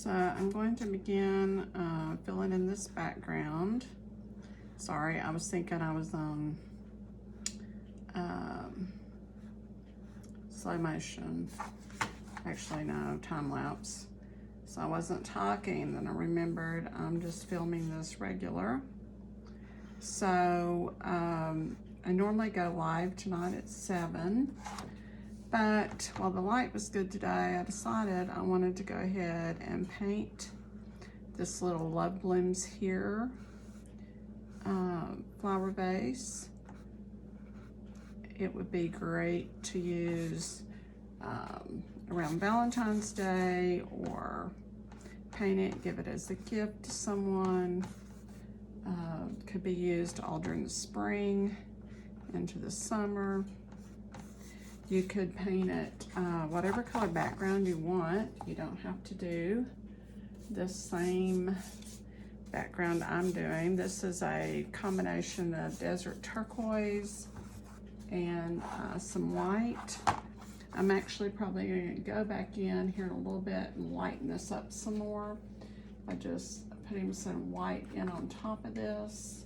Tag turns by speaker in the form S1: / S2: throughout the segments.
S1: So I'm going to begin filling in this background. Sorry, I was thinking I was on slow motion. Actually, no, time lapse. So I wasn't talking, then I remembered I'm just filming this regular. So I normally go live tonight at 7. But while the light was good today, I decided I wanted to go ahead and paint this little love blooms here flower vase. It would be great to use around Valentine's Day, or paint it, give it as a gift to someone. Could be used all during the spring into the summer. You could paint it whatever color background you want. You don't have to do the same background I'm doing. This is a combination of desert turquoise and some white. I'm actually probably going to go back in here in a little bit and lighten this up some more by just putting some white in on top of this.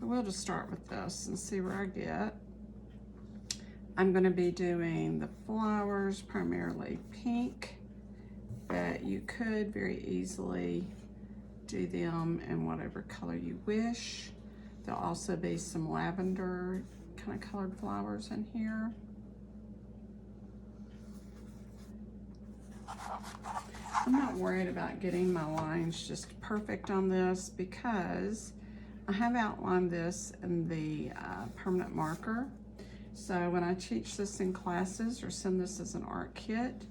S1: We'll just start with this and see where I get. I'm going to be doing the flowers primarily pink, but you could very easily do them in whatever color you wish. There'll also be some lavender kind of colored flowers in here. I'm not worried about getting my lines just perfect on this because I have outlined this in the permanent marker. So when I teach this in classes or send this as an art kit,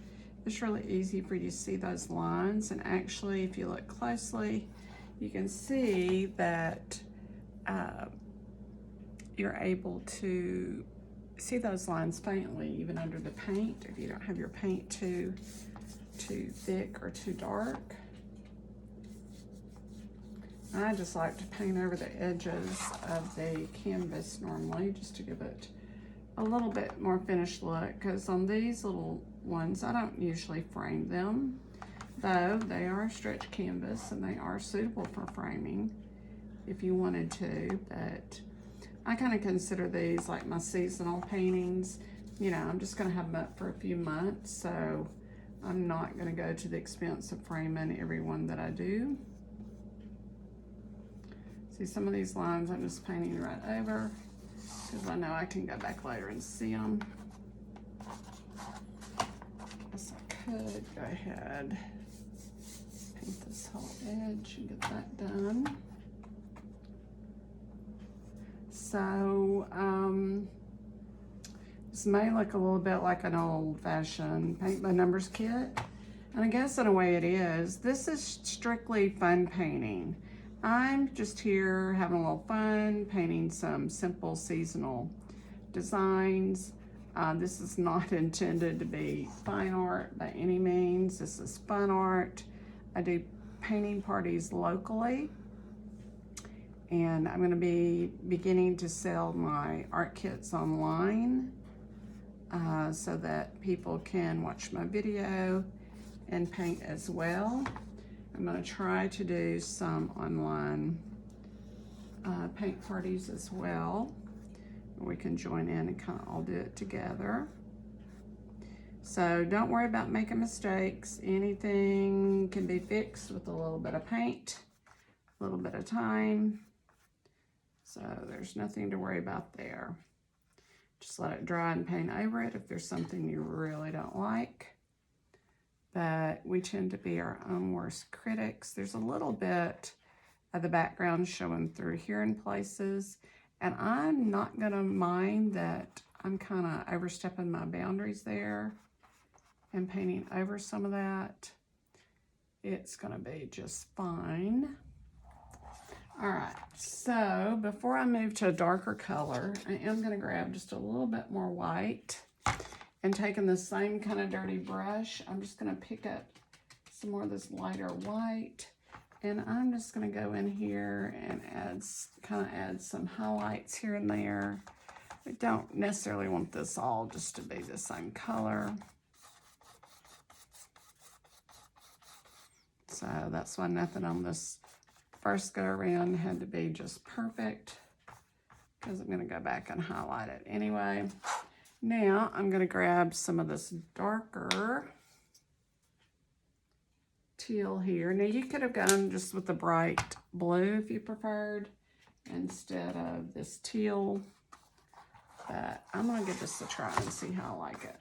S1: it's really easy for you to see those lines. And actually, if you look closely, you can see that you're able to see those lines faintly, even under the paint, if you don't have your paint too thick or too dark. I just like to paint over the edges of the canvas normally, just to give it a little bit more finished look, because on these little ones, I don't usually frame them, though they are stretch canvas and they are suitable for framing if you wanted to, but I kind of consider these like my seasonal paintings. You know, I'm just gonna have them up for a few months, so I'm not gonna go to the expense of framing every one that I do. See, some of these lines I'm just painting right over because I know I can go back later and see them. Guess I could go ahead, paint this whole edge and get that done. So, this may look a little bit like an old-fashioned paint by numbers kit, and I guess in a way it is. This is strictly fun painting. I'm just here having a little fun, painting some simple seasonal designs. This is not intended to be fine art by any means. This is fun art. I do painting parties locally, and I'm going to be beginning to sell my art kits online so that people can watch my video and paint as well. I'm going to try to do some online paint parties as well, where we can join in and kind of all do it together. So don't worry about making mistakes. Anything can be fixed with a little bit of paint, a little bit of time. So there's nothing to worry about there. Just let it dry and paint over it if there's something you really don't like. But we tend to be our own worst critics. There's a little bit of the background showing through here in places, and I'm not gonna mind that I'm kind of overstepping my boundaries there and painting over some of that. It's gonna be just fine. All right, so before I move to a darker color, I am gonna grab just a little bit more white. And taking the same kind of dirty brush, I'm just going to pick up some more of this lighter white, and I'm just going to go in here and add some highlights here and there. I don't necessarily want this all just to be the same color. So that's why nothing on this first go around had to be just perfect, because I'm going to go back and highlight it anyway. Now I'm going to grab some of this darker teal here. Now you could have gone just with the bright blue if you preferred instead of this teal, but I'm going to give this a try and see how I like it.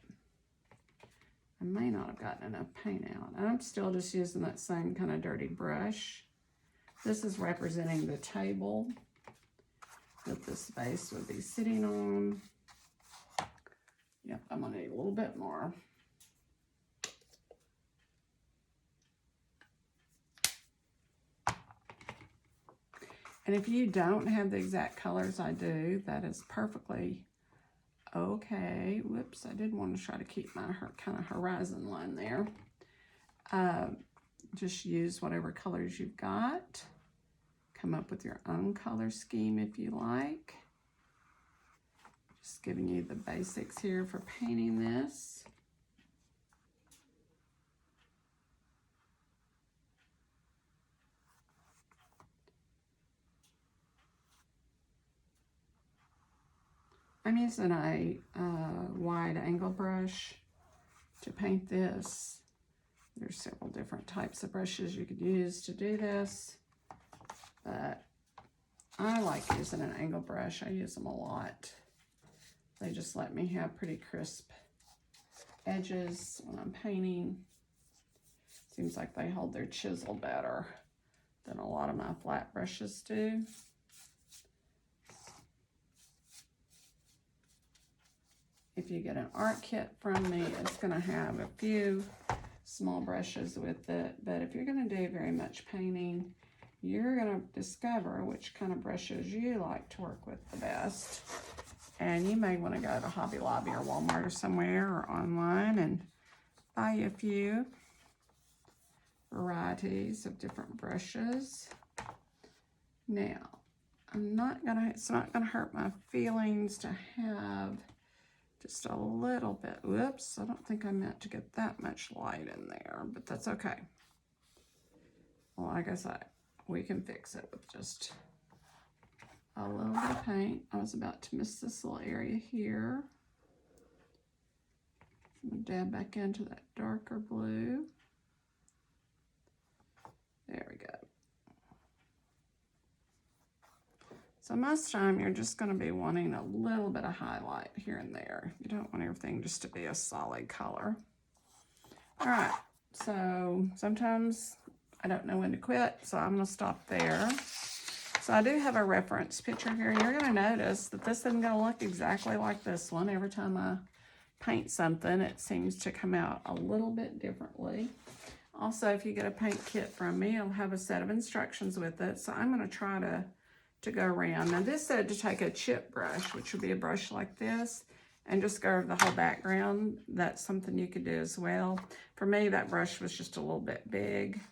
S1: I may not have gotten enough paint out. I'm still just using that same kind of dirty brush. This is representing the table that this vase would be sitting on. Yep, I'm gonna need a little bit more. And if you don't have the exact colors I do, that is perfectly okay. Whoops, I did want to try to keep my kind of horizon line there. Just use whatever colors you've got. Come up with your own color scheme if you like. Just giving you the basics here for painting this. I'm using a wide angle brush to paint this. There's several different types of brushes you could use to do this, but I like using an angle brush. I use them a lot. They just let me have pretty crisp edges when I'm painting. Seems like they hold their chisel better than a lot of my flat brushes do. If you get an art kit from me, it's going to have a few small brushes with it, but if you're going to do very much painting, you're going to discover which kind of brushes you like to work with the best. And you may want to go to Hobby Lobby or Walmart or somewhere or online and buy a few varieties of different brushes. Now, it's not gonna hurt my feelings to have just a little bit. Whoops, I don't think I meant to get that much light in there, but that's okay. Well, like I said, we can fix it with just a little bit of paint. I was about to miss this little area here. I'm gonna dab back into that darker blue. There we go. So most of the time you're just going to be wanting a little bit of highlight here and there. You don't want everything just to be a solid color. All right, so sometimes I don't know when to quit, so I'm going to stop there. So I do have a reference picture here. You're going to notice that this isn't going to look exactly like this one. Every time I paint something, it seems to come out a little bit differently. Also, if you get a paint kit from me, I'll have a set of instructions with it. So I'm going to try to go around. Now this said to take a chip brush, which would be a brush like this, and just go over the whole background. That's something you could do as well. For me, that brush was just a little bit big.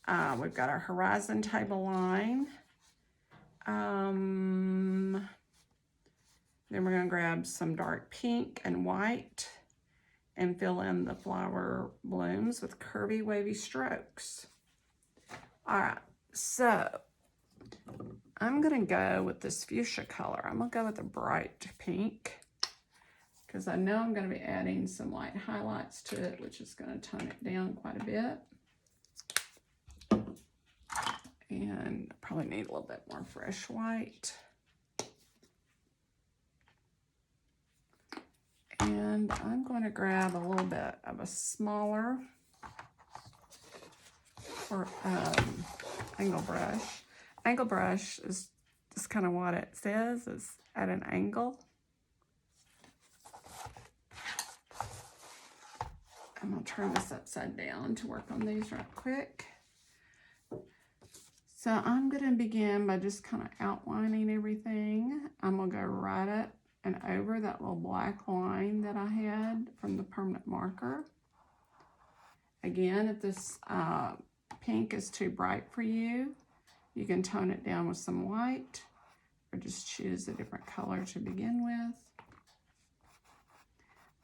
S1: We've got our horizon table line. Then we're going to grab some dark pink and white and fill in the flower blooms with curvy, wavy strokes. All right, so I'm going to go with this fuchsia color. I'm going to go with a bright pink because I know I'm going to be adding some light highlights to it, which is going to tone it down quite a bit. And probably need a little bit more fresh white. And I'm going to grab a little bit of a smaller angle brush. Angle brush is just kind of what it says, is at an angle. I'm going to turn this upside down to work on these right quick. So I'm going to begin by just kind of outlining everything. I'm going to go right up and over that little black line that I had from the permanent marker. Again, if this pink is too bright for you, you can tone it down with some white or just choose a different color to begin with.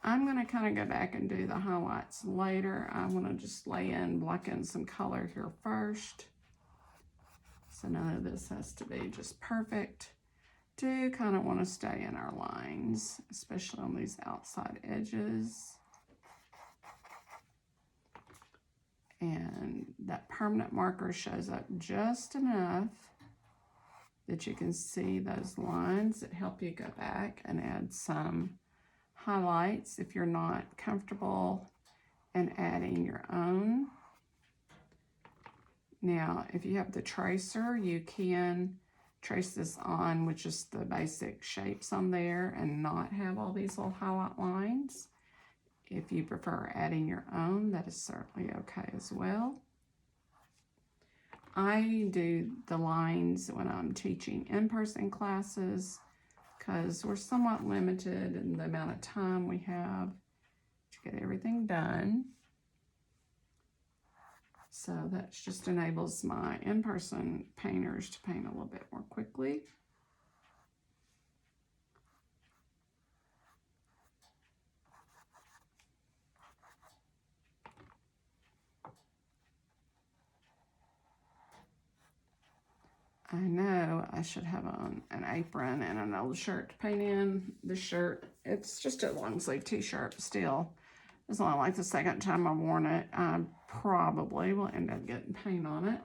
S1: I'm going to kind of go back and do the highlights later. I want to just block in some color here first. So none of this has to be just perfect. Do kind of want to stay in our lines, especially on these outside edges. And that permanent marker shows up just enough that you can see those lines that help you go back and add some highlights if you're not comfortable in adding your own. Now, if you have the tracer, you can trace this on with just the basic shapes on there and not have all these little highlight lines. If you prefer adding your own, that is certainly okay as well. I do the lines when I'm teaching in-person classes because we're somewhat limited in the amount of time we have to get everything done. So that just enables my in-person painters to paint a little bit more quickly. I know I should have on an apron and an old shirt to paint in. This shirt, it's just a long sleeve t-shirt still. It's only like the second time I've worn it. I probably will end up getting paint on it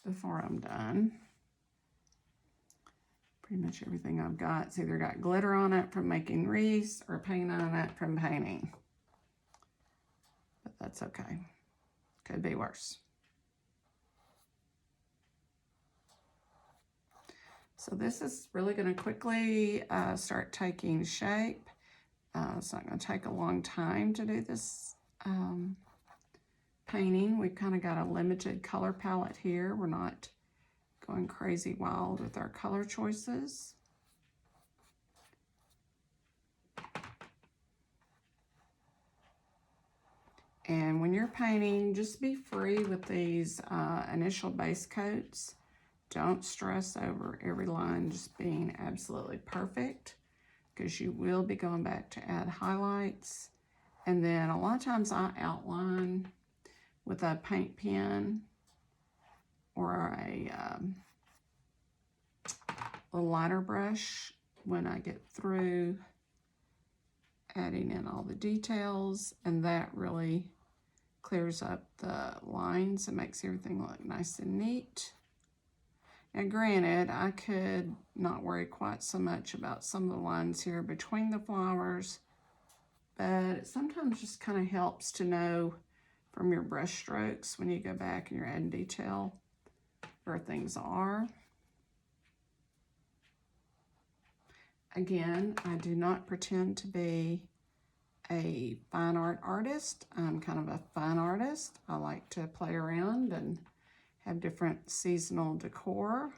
S1: before I'm done. Pretty much everything I've got, it's either got glitter on it from making wreaths or paint on it from painting. But that's okay. Could be worse. So this is really going to quickly start taking shape. It's not going to take a long time to do this painting. We've kind of got a limited color palette here. We're not going crazy wild with our color choices. And when you're painting, just be free with these initial base coats. Don't stress over every line just being absolutely perfect, because you will be going back to add highlights. And then a lot of times I outline with a paint pen or a liner brush when I get through adding in all the details, and that really clears up the lines and makes everything look nice and neat. Now granted, I could not worry quite so much about some of the lines here between the flowers, but it sometimes just kind of helps to know from your brush strokes when you go back and you're adding detail where things are. Again, I do not pretend to be a fine art artist. I'm kind of a fun artist. I like to play around and have different seasonal decor.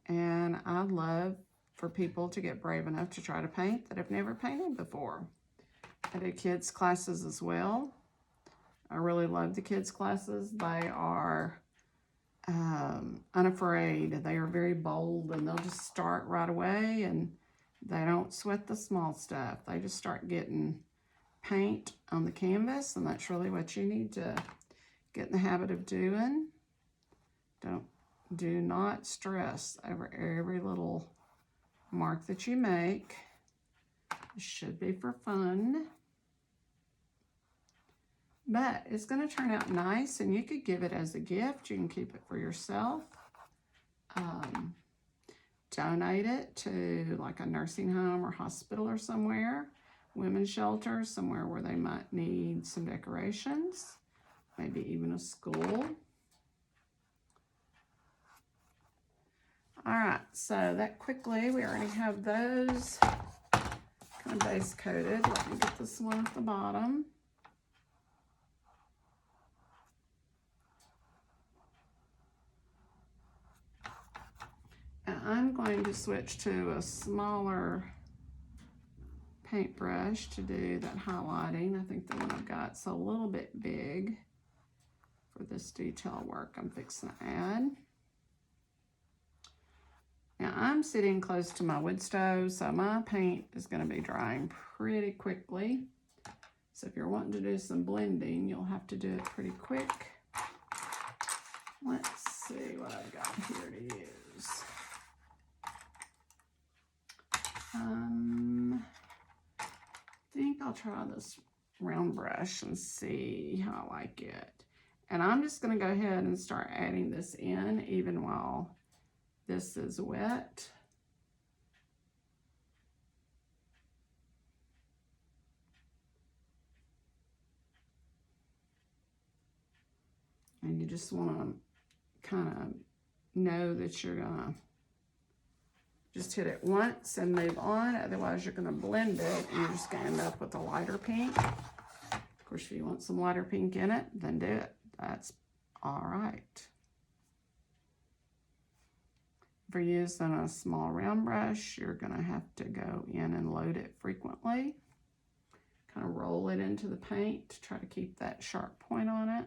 S1: And I'd love for people to get brave enough to try to paint that have never painted before. I do kids classes as well. I really love the kids classes. They are unafraid. They are very bold, and they'll just start right away, and they don't sweat the small stuff. They just start getting paint on the canvas, and that's really what you need to get in the habit of doing. Do not stress over every little mark that you make. It should be for fun. But it's going to turn out nice, and you could give it as a gift. You can keep it for yourself. Donate it to like a nursing home or hospital or somewhere, women's shelter, somewhere where they might need some decorations, maybe even a school. All right, so that quickly, we already have those kind of base coated. Let me get this one at the bottom. And I'm going to switch to a smaller paintbrush to do that highlighting. I think the one I've got is a little bit big for this detail work I'm fixing to add. Now I'm sitting close to my wood stove, so my paint is going to be drying pretty quickly. So if you're wanting to do some blending, you'll have to do it pretty quick. Let's see what I've got here to use. I think I'll try this round brush and see how I like it. And I'm just going to go ahead and start adding this in even while this is wet. And you just want to kind of know that you're going to just hit it once and move on. Otherwise, you're going to blend it and you're just going to end up with a lighter pink. Of course, if you want some lighter pink in it, then do it. That's all right. If you're using a small round brush, you're going to have to go in and load it frequently. Kind of roll it into the paint to try to keep that sharp point on it.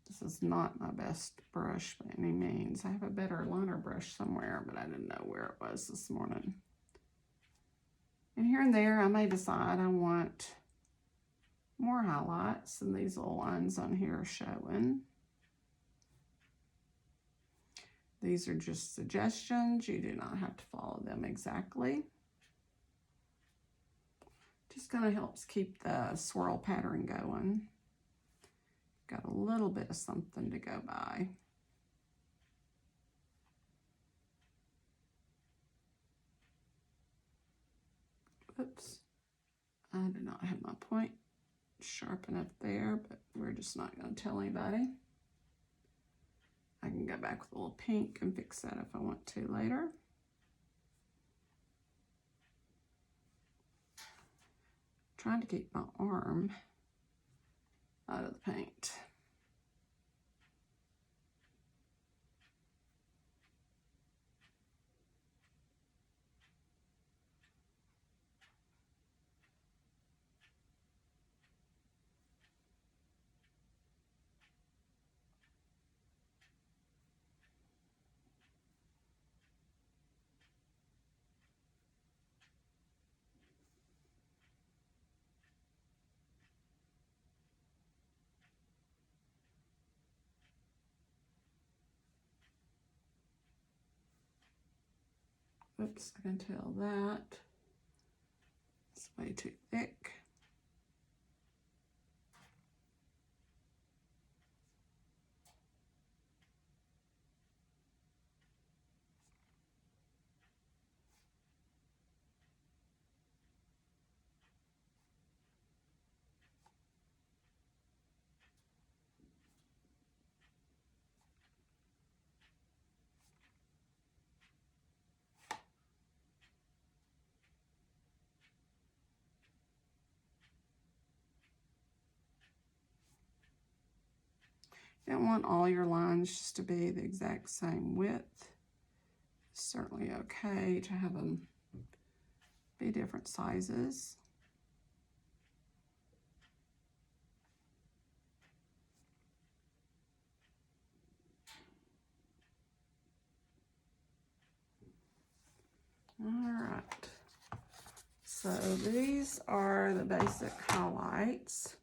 S1: This is not my best brush by any means. I have a better liner brush somewhere, but I didn't know where it was this morning. And here and there, I may decide I want more highlights than these little lines on here are showing. These are just suggestions. You do not have to follow them exactly. Just kind of helps keep the swirl pattern going. Got a little bit of something to go by. Oops, I did not have my point sharp enough there, but we're just not going to tell anybody. I can go back with a little pink and fix that if I want to later. Trying to keep my arm out of the paint. Oops, I can tell that it's way too thick. You don't want all your lines just to be the exact same width. It's certainly okay to have them be different sizes. All right, so these are the basic highlights.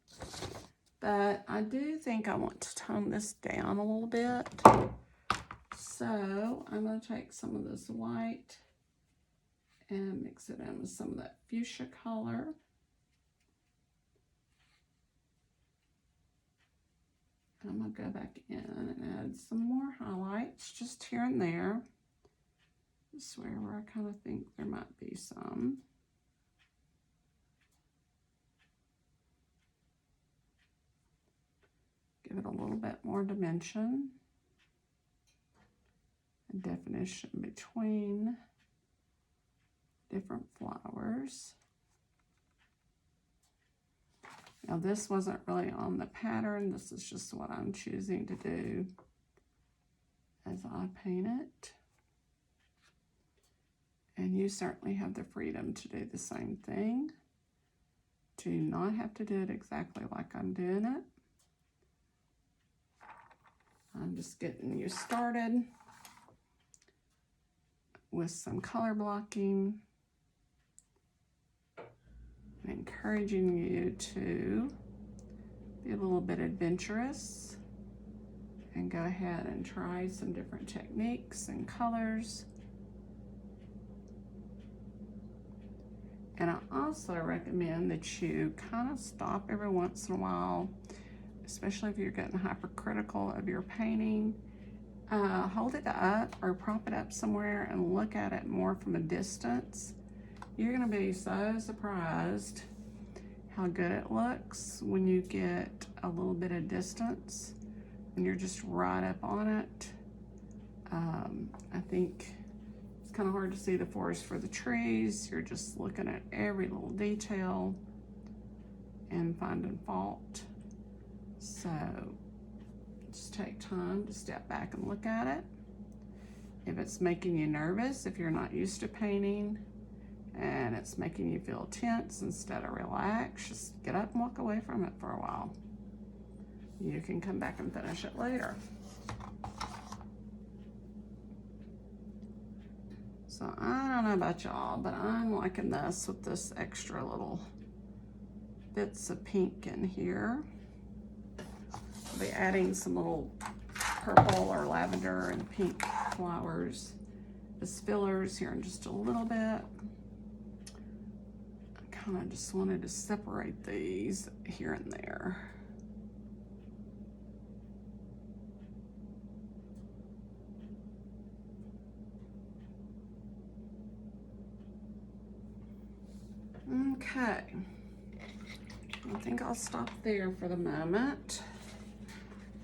S1: But I do think I want to tone this down a little bit. So I'm going to take some of this white and mix it in with some of that fuchsia color. I'm going to go back in and add some more highlights just here and there. Just where I kind of think there might be some. Give it a little bit more dimension and definition between different flowers. Now this wasn't really on the pattern. This is just what I'm choosing to do as I paint it. And you certainly have the freedom to do the same thing. Do not have to do it exactly like I'm doing it. I'm just getting you started with some color blocking, encouraging you to be a little bit adventurous and go ahead and try some different techniques and colors. And I also recommend that you kind of stop every once in a while, especially if you're getting hypercritical of your painting. Hold it up or prop it up somewhere and look at it more from a distance. You're gonna be so surprised how good it looks when you get a little bit of distance and you're just right up on it. I think it's kind of hard to see the forest for the trees. You're just looking at every little detail and finding fault. So just take time to step back and look at it. If it's making you nervous, if you're not used to painting and it's making you feel tense instead of relaxed, just get up and walk away from it for a while. You can come back and finish it later. So I don't know about y'all, but I'm liking this with this extra little bits of pink in here. I'll be adding some little purple or lavender and pink flowers as fillers here in just a little bit. I kind of just wanted to separate these here and there. Okay, I think I'll stop there for the moment.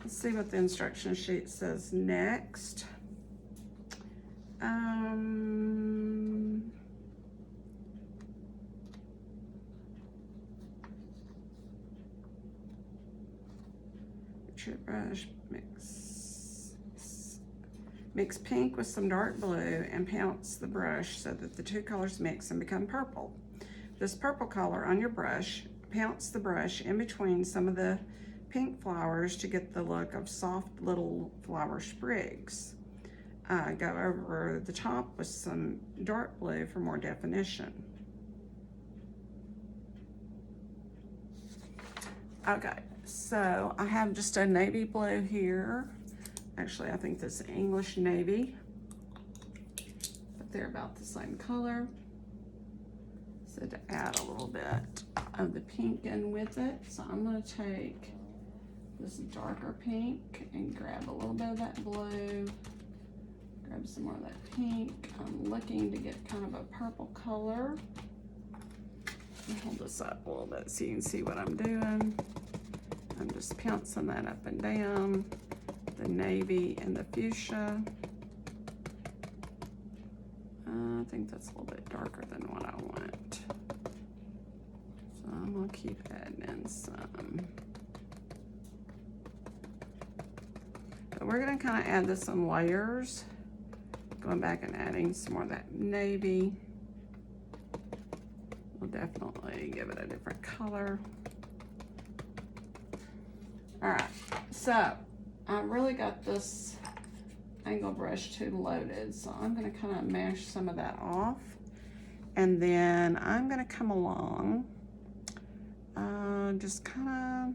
S1: Let's see what the instruction sheet says next. Your brush, mix pink with some dark blue and pounce the brush so that the two colors mix and become purple. This purple color on your brush, pounce the brush in between some of the pink flowers to get the look of soft little flower sprigs. Go over the top with some dark blue for more definition. Okay, so I have just a navy blue here. Actually, I think this is English navy, but they're about the same color. So to add a little bit of the pink in with it, so I'm gonna take this darker pink and grab a little bit of that blue, grab some more of that pink. I'm looking to get kind of a purple color. I'll hold this up a little bit so you can see what I'm doing. I'm just pouncing that up and down, the navy and the fuchsia. I think that's a little bit darker than what I want. So I'm gonna keep adding in some. But we're gonna kind of add this in layers. Going back and adding some more of that navy. We'll definitely give it a different color. All right, so I really got this angle brush too loaded, so I'm gonna kind of mash some of that off, and then I'm gonna come along, just kind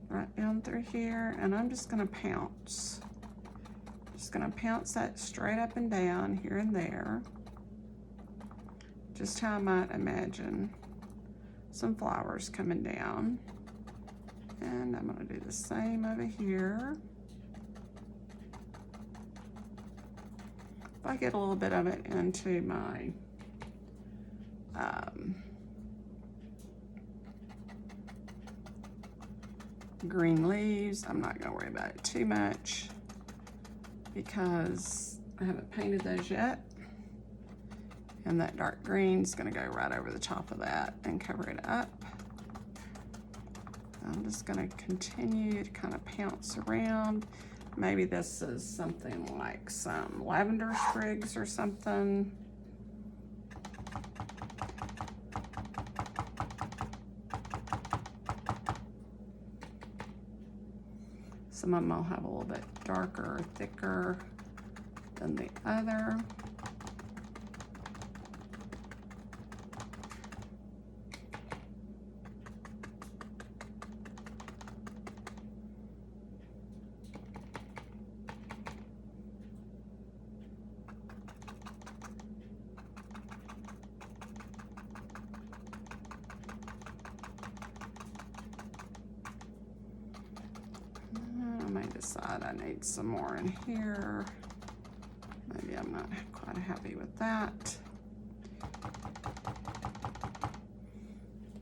S1: of right down through here, and I'm just gonna pounce. Just gonna pounce that straight up and down here and there, just how I might imagine some flowers coming down. And I'm gonna do the same over here. If I get a little bit of it into my green leaves, I'm not gonna worry about it too much because I haven't painted those yet. And that dark green is gonna go right over the top of that and cover it up. I'm just gonna continue to kind of pounce around. Maybe this is something like some lavender sprigs or something. Some of them will have a little bit darker, thicker than the other. I may decide I need some more in here. Maybe I'm not quite happy with that.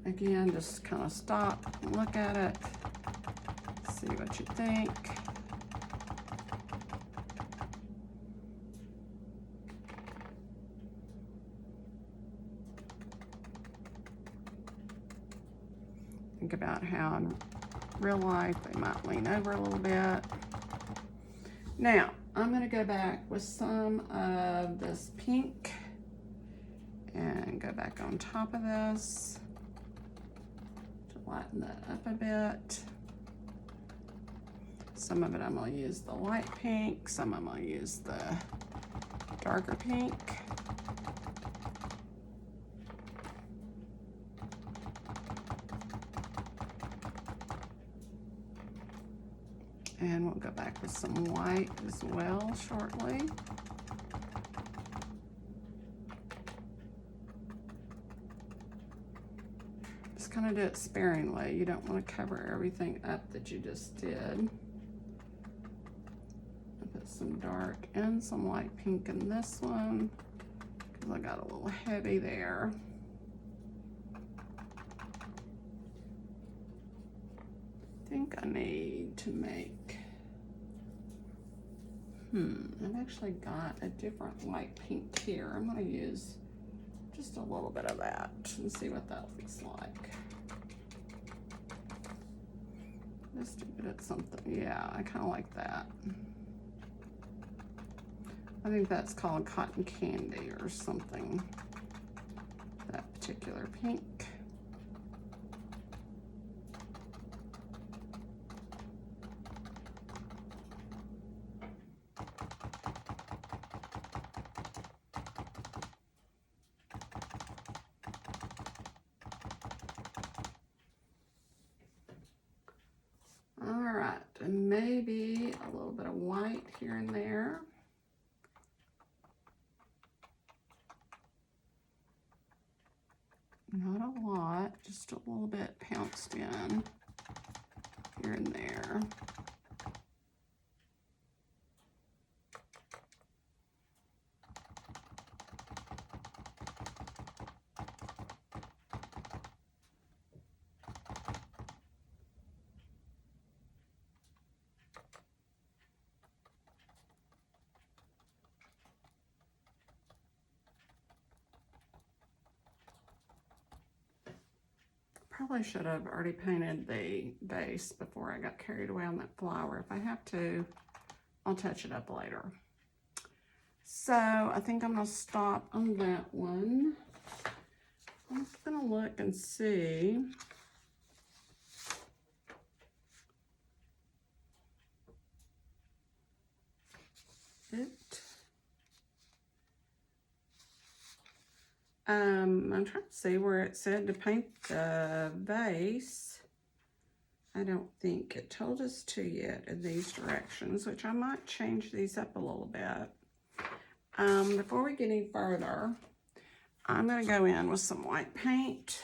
S1: Again, just kind of stop and look at it, see what you think. Think about how in real life they might lean over a little bit. Now, I'm going to go back with some of this pink and go back on top of this to lighten that up a bit. Some of it I'm going to use the light pink, some I'm going to use the darker pink. And we'll go back with some white as well shortly. Just kind of do it sparingly. You don't want to cover everything up that you just did. I'll put some dark and some light pink in this one because I got a little heavy there. I think I need to make, I've actually got a different light pink here. I'm going to use just a little bit of that and see what that looks like. Just a bit of something, yeah, I kind of like that. I think that's called cotton candy or something, that particular pink. And maybe a little bit of white here and there. Not a lot, just a little bit pounced in here and there. Probably should have already painted the base before I got carried away on that flower. If I have to, I'll touch it up later. So I think I'm going to stop on that one. I'm just going to look and see. I'm trying to see where it said to paint the vase. I don't think it told us to yet in these directions, which I might change these up a little bit. Before we get any further, I'm going to go in with some white paint,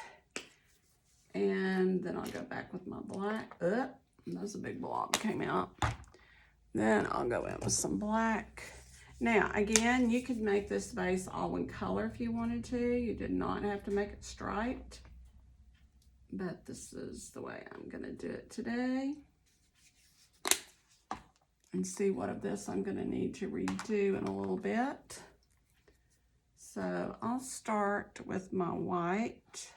S1: and then I'll go back with my black. That's a big blob came out. Then I'll go in with some black. Now, again, you could make this vase all one color if you wanted to. You did not have to make it striped. But this is the way I'm going to do it today. And see what of this I'm going to need to redo in a little bit. So I'll start with my white.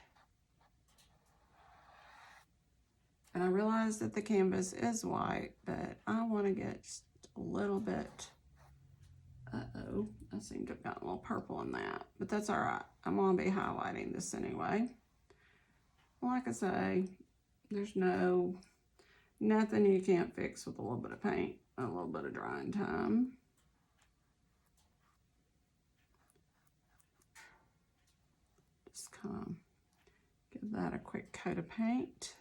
S1: And I realize that the canvas is white, but I want to get just a little bit. Uh-oh, I seem to have gotten a little purple in that, but that's all right. I'm going to be highlighting this anyway. Like I say, there's no Nothing you can't fix with a little bit of paint, a little bit of drying time. Just kind of give that a quick coat of paint.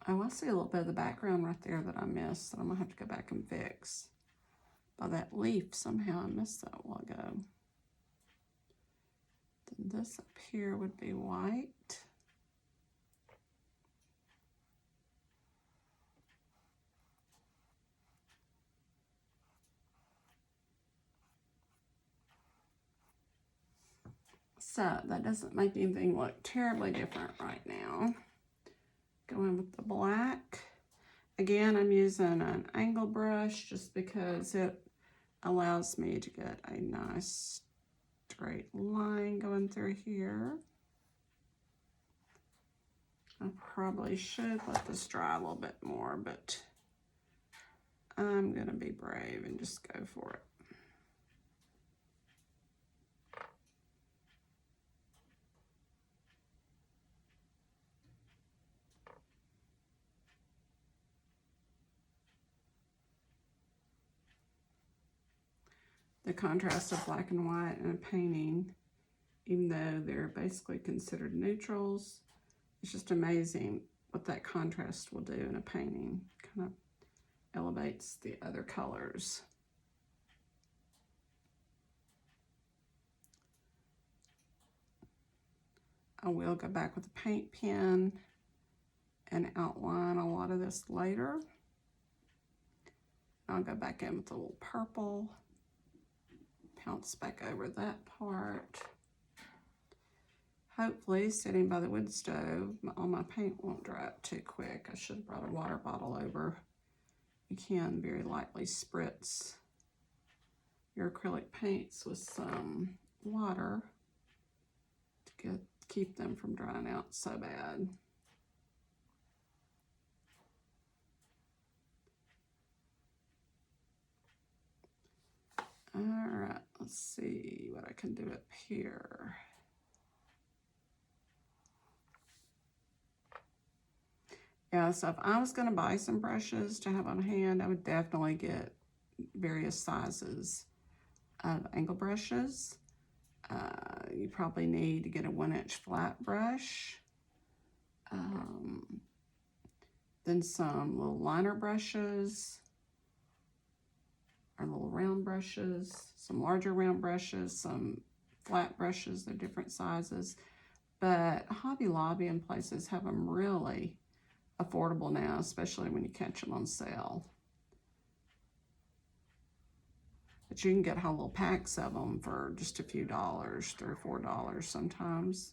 S1: Oh, I see a little bit of the background right there that I missed that I'm gonna have to go back and fix. By that leaf, somehow I missed that a while ago. Then this up here would be white. So that doesn't make anything look terribly different right now. Go in with the black. Again, I'm using an angle brush just because it allows me to get a nice straight line going through here. I probably should let this dry a little bit more, but I'm gonna be brave and just go for it. The contrast of black and white in a painting, even though they're basically considered neutrals, it's just amazing what that contrast will do in a painting. Kind of elevates the other colors. I will go back with a paint pen and outline a lot of this later. I'll go back in with a little purple, pounce back over that part. Hopefully, sitting by the wood stove, all my paint won't dry up too quick. I should have brought a water bottle over. You can very lightly spritz your acrylic paints with some water to keep them from drying out so bad. All right, let's see what I can do up here. Yeah, so if I was going to buy some brushes to have on hand, I would definitely get various sizes of angle brushes. You probably need to get a 1-inch flat brush, then some little liner brushes, or little round brushes, some larger round brushes, some flat brushes. They're different sizes, but Hobby Lobby and places have them really affordable now, especially when you catch them on sale. But you can get whole little packs of them for just a few dollars, $3 or $4 sometimes.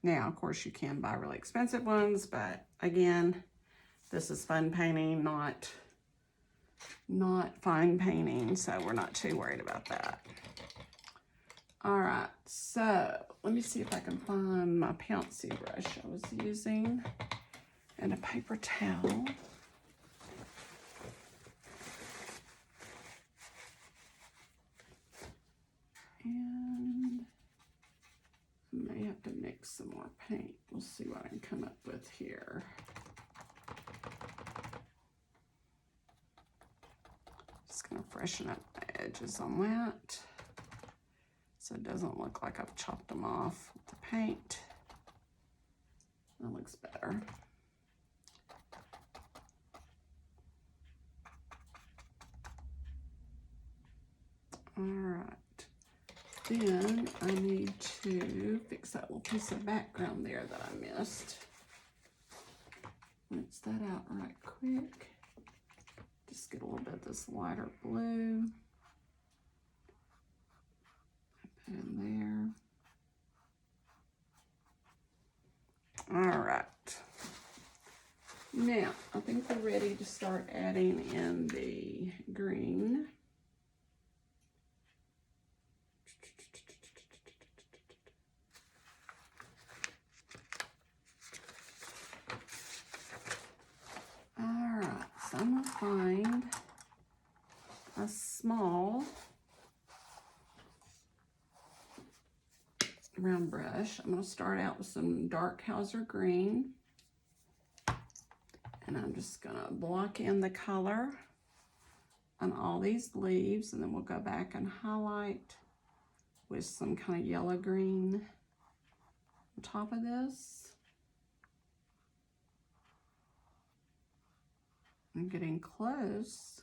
S1: Now, of course, you can buy really expensive ones, but again, this is fun painting, not fine painting, so we're not too worried about that. All right, so let me see if I can find my pouncy brush I was using and a paper towel. And I may have to mix some more paint. We'll see what I can come up with here. Just gonna freshen up my edges on that so it doesn't look like I've chopped them off with the paint. That looks better. All right, then I need to fix that little piece of background there that I missed. Rinse that out right quick. Just get a little bit of this lighter blue. Put in there. All right. Now, I think we're ready to start adding in the green. a small round brush. I'm going to start out with some dark Hauser green. And I'm just going to block in the color on all these leaves, and then we'll go back and highlight with some kind of yellow green on top of this. I'm getting close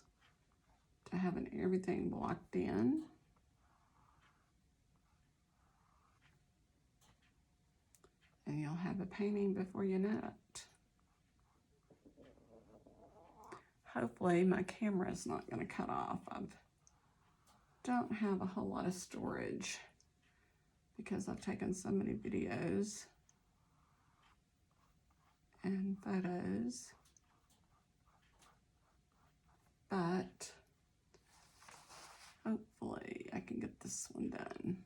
S1: to having everything blocked in. And you'll have a painting before you know it. Hopefully my camera is not going to cut off. I don't have a whole lot of storage because I've taken so many videos and photos. But hopefully I can get this one done.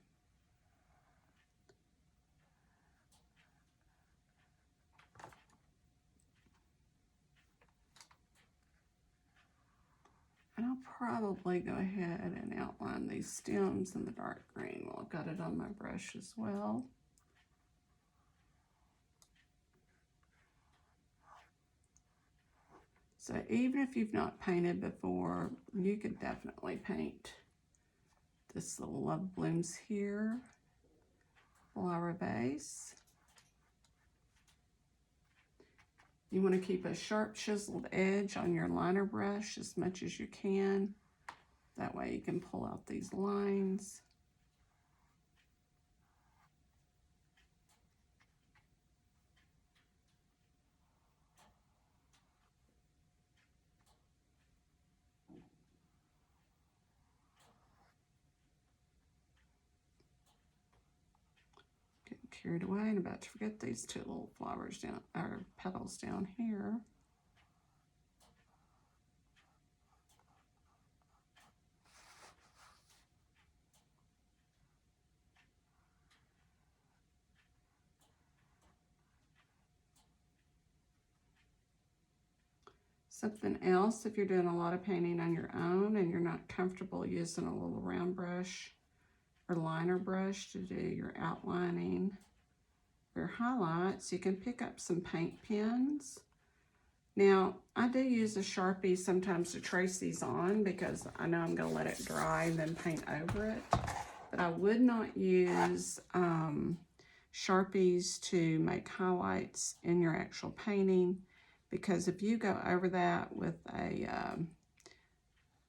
S1: And I'll probably go ahead and outline these stems in the dark green. Well, I've got it on my brush as well. So even if you've not painted before, you could definitely paint this little love blooms here, flower vase. You want to keep a sharp chiseled edge on your liner brush as much as you can. That way you can pull out these lines. Getting carried away and about to forget these two little flowers down, or petals down here. Something else, if you're doing a lot of painting on your own and you're not comfortable using a little round brush or liner brush to do your outlining or your highlights, you can pick up some paint pens. Now, I do use a Sharpie sometimes to trace these on because I know I'm going to let it dry and then paint over it. But I would not use Sharpies to make highlights in your actual painting, because if you go over that with a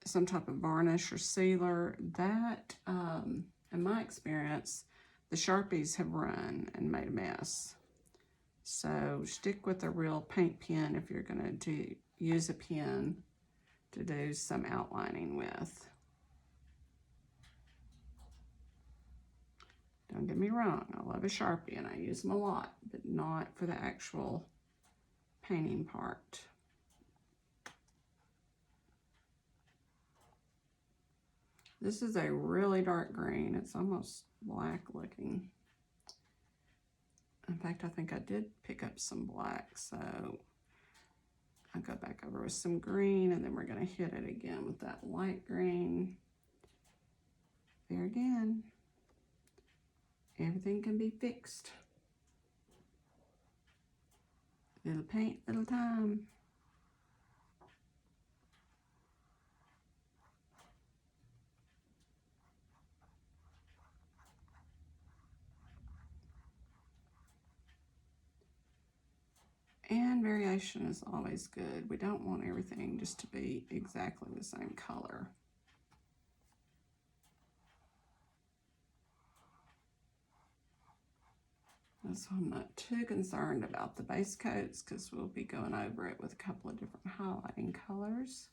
S1: some type of varnish or sealer, that, in my experience, the Sharpies have run and made a mess. So stick with a real paint pen if you're going to use a pen to do some outlining with. Don't get me wrong, I love a Sharpie and I use them a lot, but not for the actual painting part. This is a really dark green. It's almost black looking. In fact, I think I did pick up some black, so I'll go back over with some green, and then we're going to hit it again with that light green. There again, everything can be fixed. Little paint, little time. And variation is always good. We don't want everything just to be exactly the same color. So I'm not too concerned about the base coats because we'll be going over it with a couple of different highlighting colors.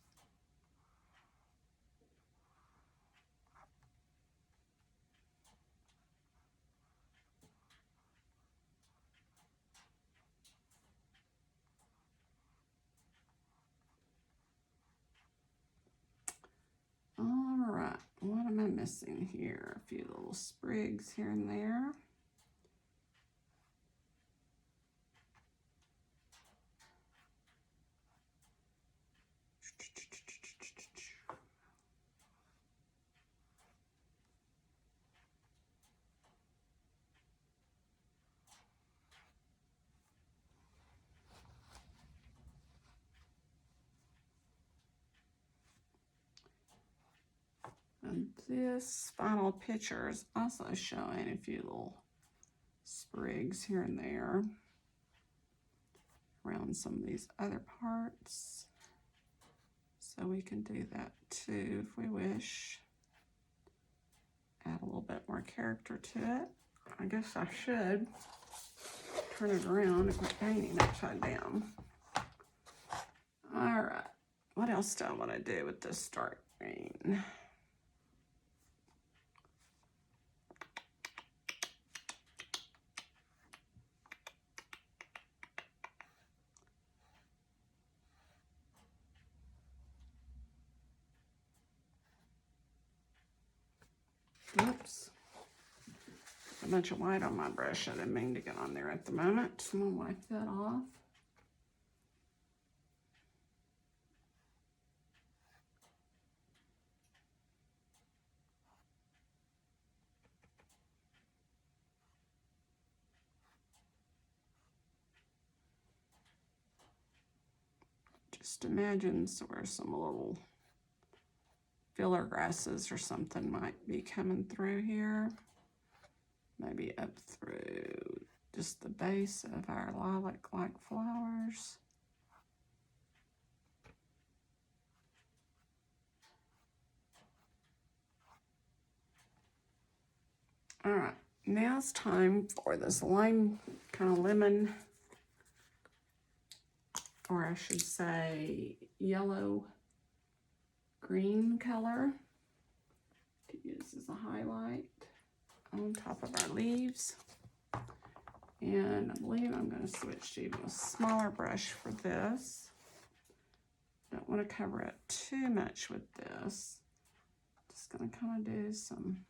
S1: All right, what am I missing here? A few little sprigs here and there. this final picture is also showing a few little sprigs here and there around some of these other parts. So we can do that too if we wish. Add a little bit more character to it. I guess I should turn it around if we're painting upside down. All right, what else do I want to do with this dark green? Oops. A bunch of white on my brush. I didn't mean to get on there at the moment. I'm gonna wipe that off. Just imagine where some little filler grasses or something might be coming through here. Maybe up through just the base of our lilac-like flowers. All right, now it's time for this lime, kind of lemon, or I should say yellow green color to use as a highlight on top of our leaves. And I believe I'm going to switch to even a smaller brush for this. Don't want to cover it too much with this. Just going to kind of do some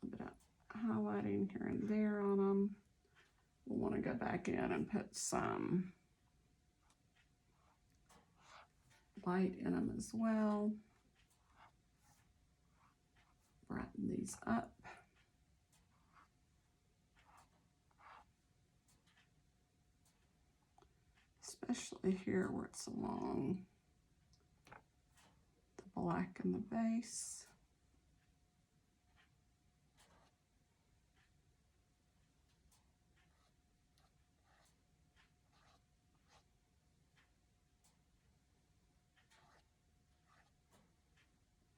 S1: a bit of highlighting here and there on them. We'll want to go back in and put some light in them as well. Brighten these up. Especially here where it's along the black in the base.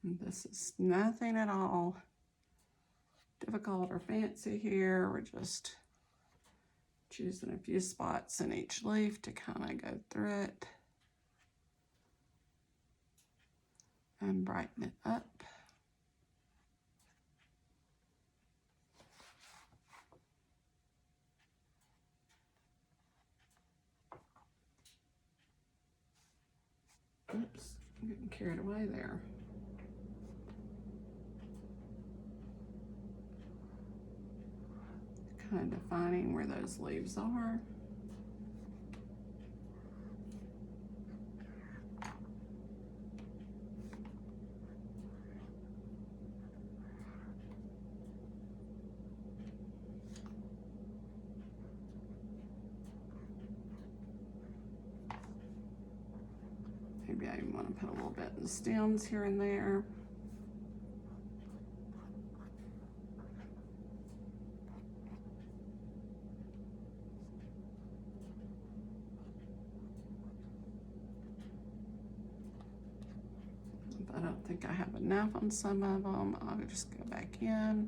S1: And this is nothing at all difficult or fancy here. We're just choosing a few spots in each leaf to kind of go through it and brighten it up. Oops, I'm getting carried away there. Kind of defining where those leaves are. Maybe I even want to put a little bit in the stems here and there. I don't think I have enough on some of them. I'll just go back in,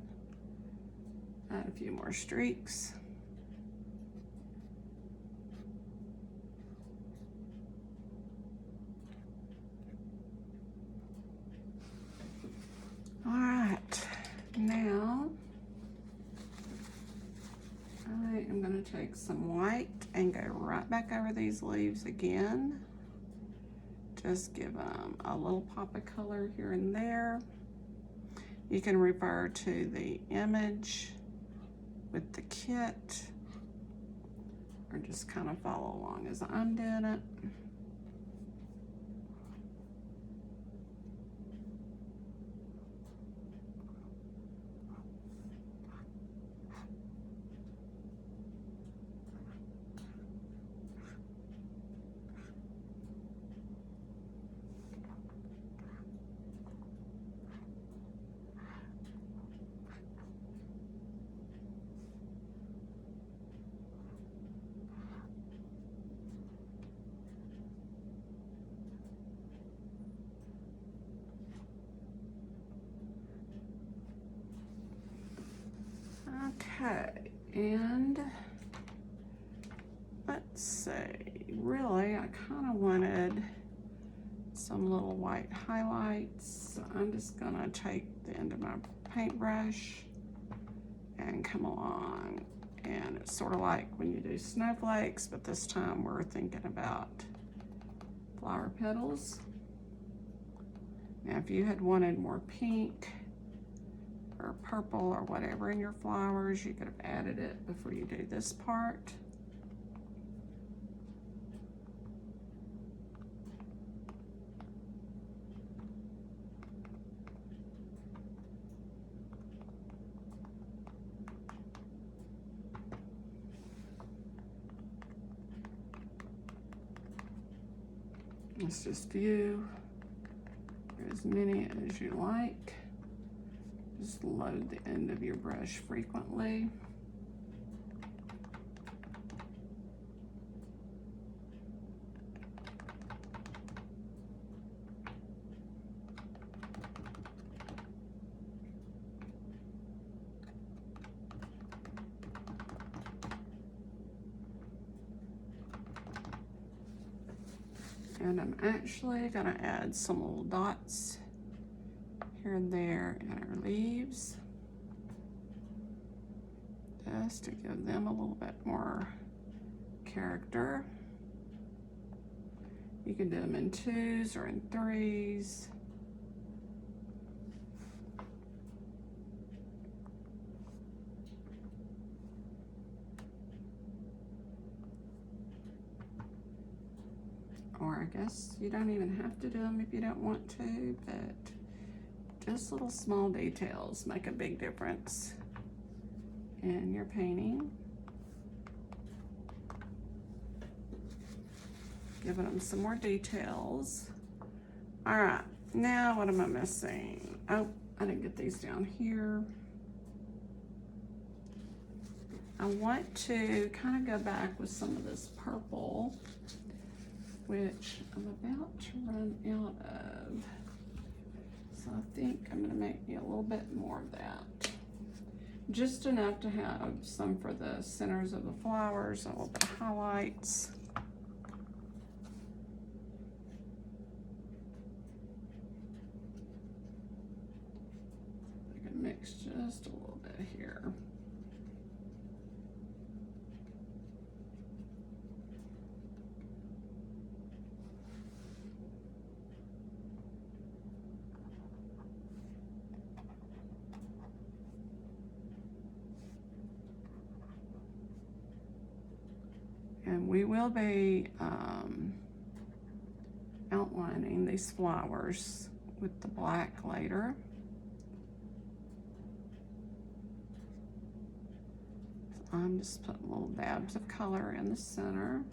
S1: add a few more streaks. All right, now I am going to take some white and go right back over these leaves again. Just give them a little pop of color here and there. You can refer to the image with the kit or just kind of follow along as I'm doing it. Okay, and let's see, really, I kind of wanted some little white highlights. So I'm just gonna take the end of my paintbrush and come along. And it's sort of like when you do snowflakes, but this time we're thinking about flower petals. Now, if you had wanted more pink or purple or whatever in your flowers, you could have added it before you do this part. Let's just view as many as you like. Just load the end of your brush frequently. And I'm actually gonna add some little dots here and there in our leaves, just to give them a little bit more character. You can do them in 2s or in 3s. Or I guess you don't even have to do them if you don't want to, but just little small details make a big difference in your painting. Giving them some more details. All right, now what am I missing? Oh, I didn't get these down here. I want to kind of go back with some of this purple, which I'm about to run out of. So I think I'm gonna make me a little bit more of that. Just enough to have some for the centers of the flowers, a little bit of highlights. I can mix just a little bit here. And we will be outlining these flowers with the black later. So I'm just putting little dabs of color in the center.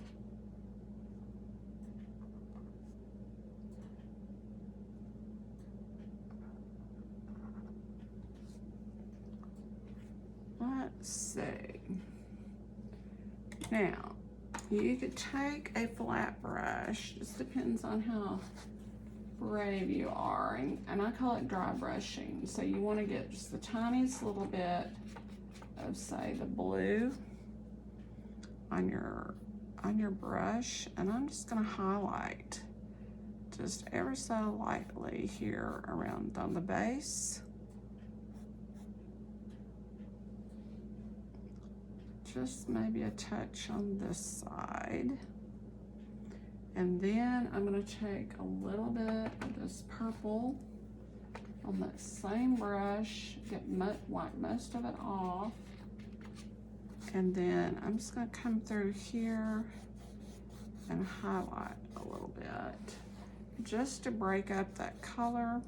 S1: Let's see. Now, you could take a flat brush, just depends on how brave you are, and I call it dry brushing. So you want to get just the tiniest little bit of, say, the blue on your brush, and I'm just going to highlight just ever so lightly here around on the base. Just maybe a touch on this side. And then I'm gonna take a little bit of this purple on that same brush, wipe most of it off. And then I'm just gonna come through here and highlight a little bit, just to break up that color.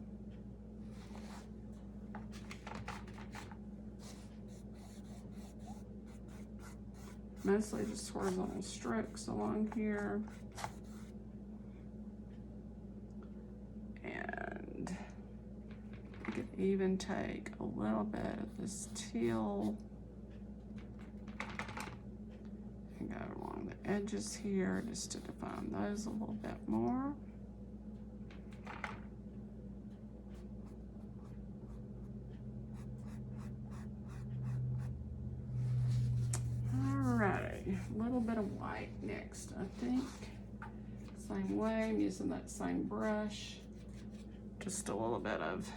S1: Mostly just horizontal strokes along here. And you could even take a little bit of this teal and go along the edges here just to define those a little bit more. white next, I think. Same way, I'm using that same brush. Just a little bit of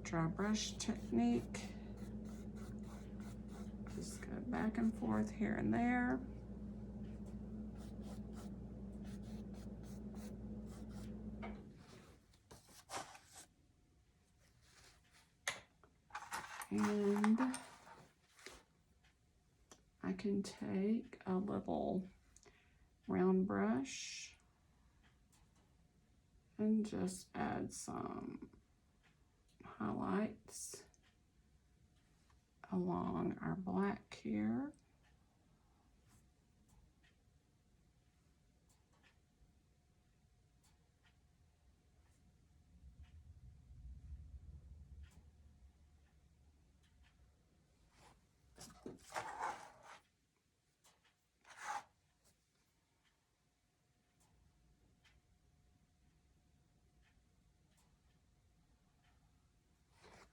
S1: dry brush technique. Just go back and forth here and there. And I can take a little round brush and just add some highlights along our black here.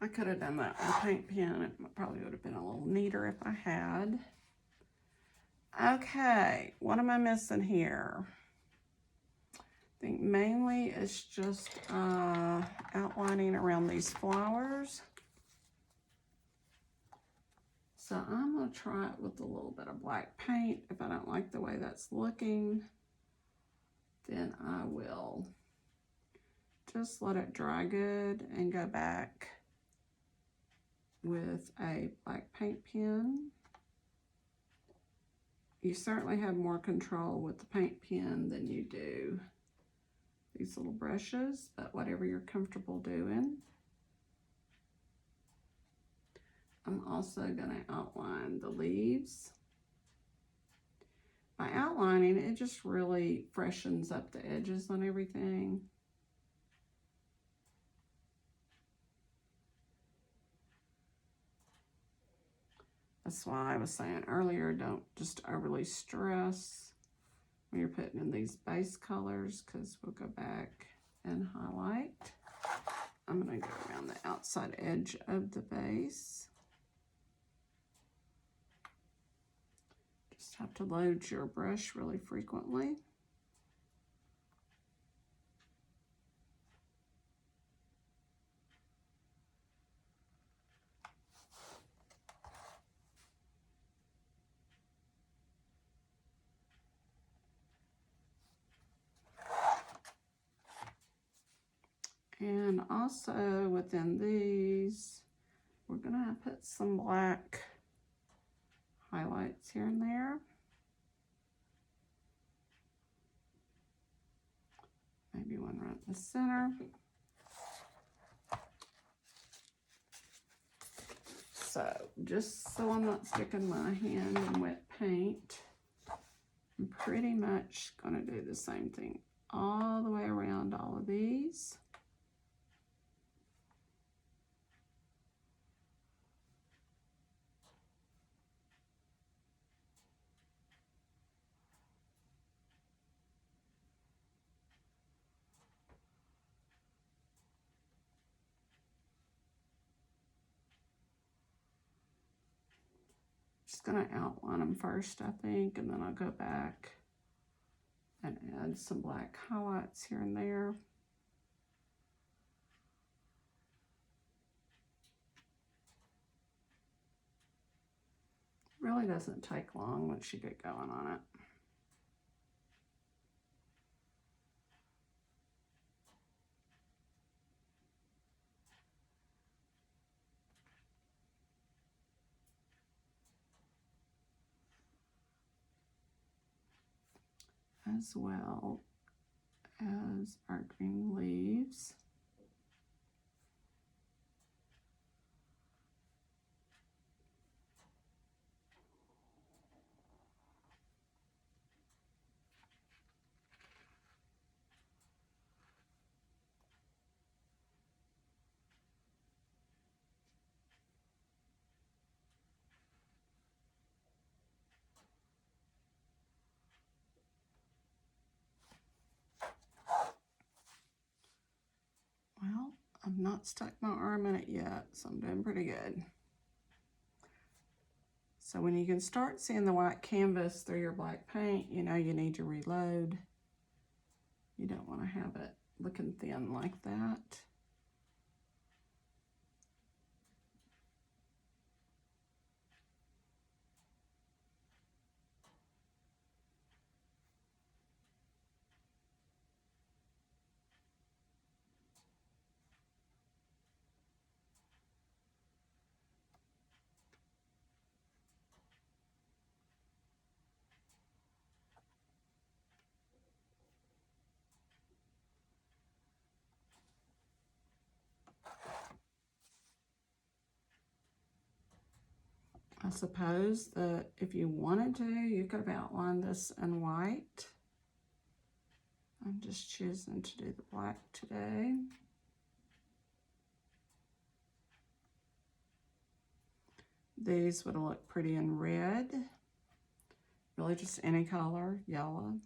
S1: I could have done that with a paint pen. It probably would have been a little neater if I had. Okay, what am I missing here? I think mainly it's just outlining around these flowers. So I'm going to try it with a little bit of black paint. If I don't like the way that's looking, then I will just let it dry good and go back with a black paint pen. You certainly have more control with the paint pen than you do these little brushes, but whatever you're comfortable doing. I'm also going to outline the leaves. By outlining, it just really freshens up the edges on everything. That's why I was saying earlier, don't just overly stress when you're putting in these base colors, because we'll go back and highlight. I'm going to go around the outside edge of the base. Just have to load your brush really frequently. And also within these, we're gonna put some black highlights here and there. Maybe one right in the center. So just so I'm not sticking my hand in wet paint, I'm pretty much gonna do the same thing all the way around all of these. Just gonna outline them first, I think, and then I'll go back and add some black highlights here and there. Really doesn't take long once you get going on it. As well as our green leaves. Well, I've not stuck my arm in it yet, so I'm doing pretty good. So when you can start seeing the white canvas through your black paint, you know you need to reload. You don't want to have it looking thin like that. I suppose that if you wanted to, you could have outlined this in white. I'm just choosing to do the black today. These would look pretty in red. Really just any color, yellow.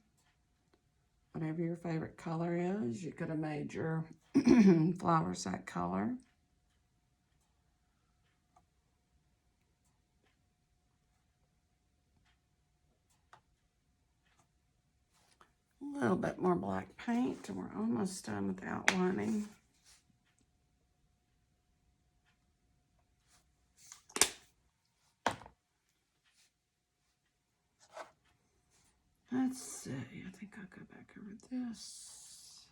S1: Whatever your favorite color is, you could have made your flowers that color. A little bit more black paint, and we're almost done with the outlining. Let's see, I think I'll go back over this,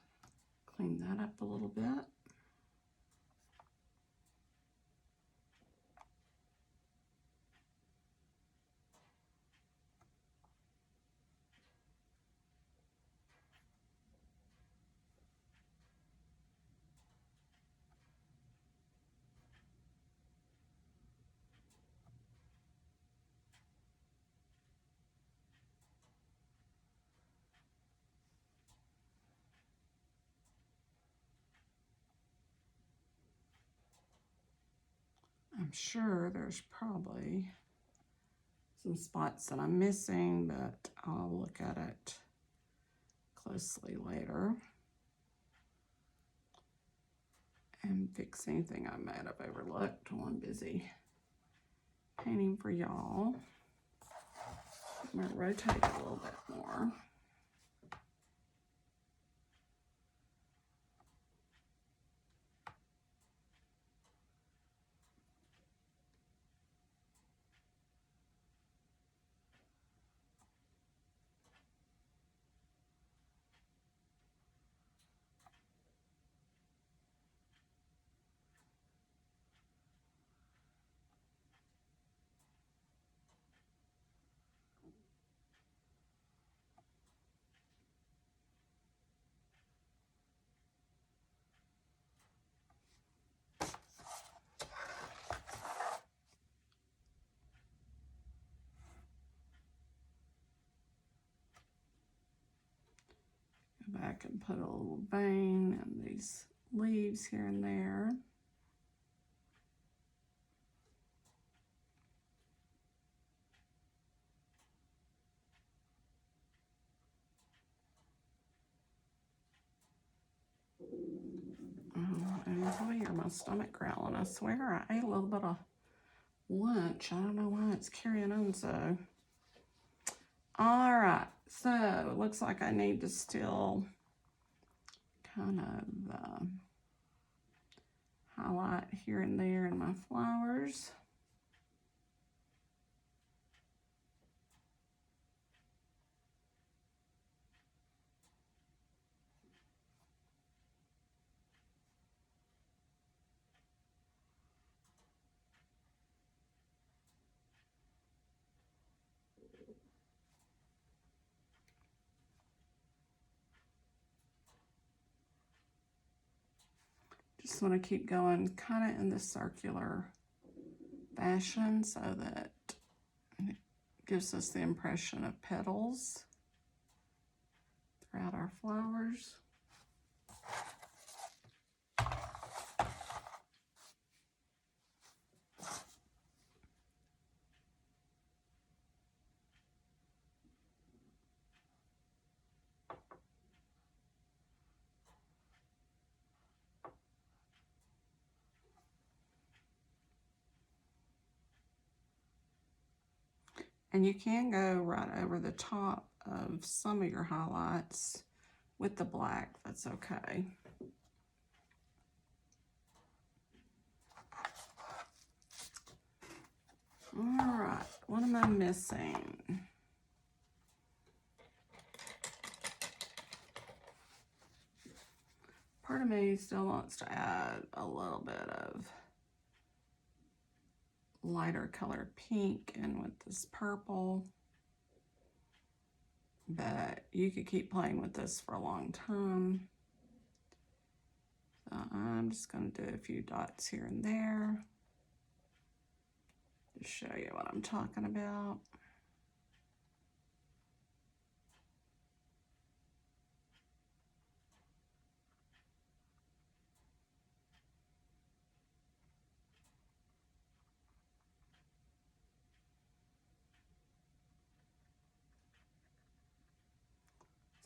S1: clean that up a little bit. I'm sure there's probably some spots that I'm missing, but I'll look at it closely later and fix anything I might have overlooked while I'm busy painting for y'all. I'm gonna rotate it a little bit more. Go back and put a little vein and these leaves here and there. Oh, I can probably hear my stomach growling. I swear I ate a little bit of lunch. I don't know why it's carrying on so. All right, so it looks like I need to still kind of highlight here and there in my flowers. Just want to keep going kind of in this circular fashion so that it gives us the impression of petals throughout our flowers. And you can go right over the top of some of your highlights with the black. That's okay. All right, what am I missing? Part of me still wants to add a little bit of lighter color pink in with this purple, but you could keep playing with this for a long time. So I'm just going to do a few dots here and there to show you what I'm talking about.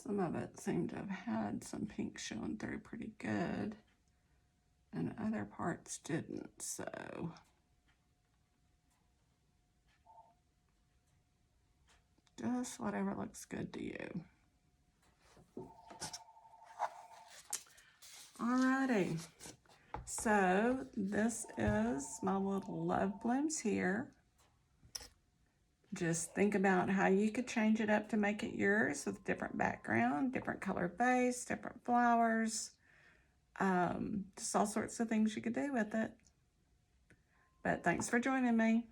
S1: Some of it seemed to have had some pink showing through pretty good, and other parts didn't, so. Just whatever looks good to you. Alrighty, so this is my little love blooms here. Just think about how you could change it up to make it yours with different background, different color base, different flowers, just all sorts of things you could do with it. But thanks for joining me.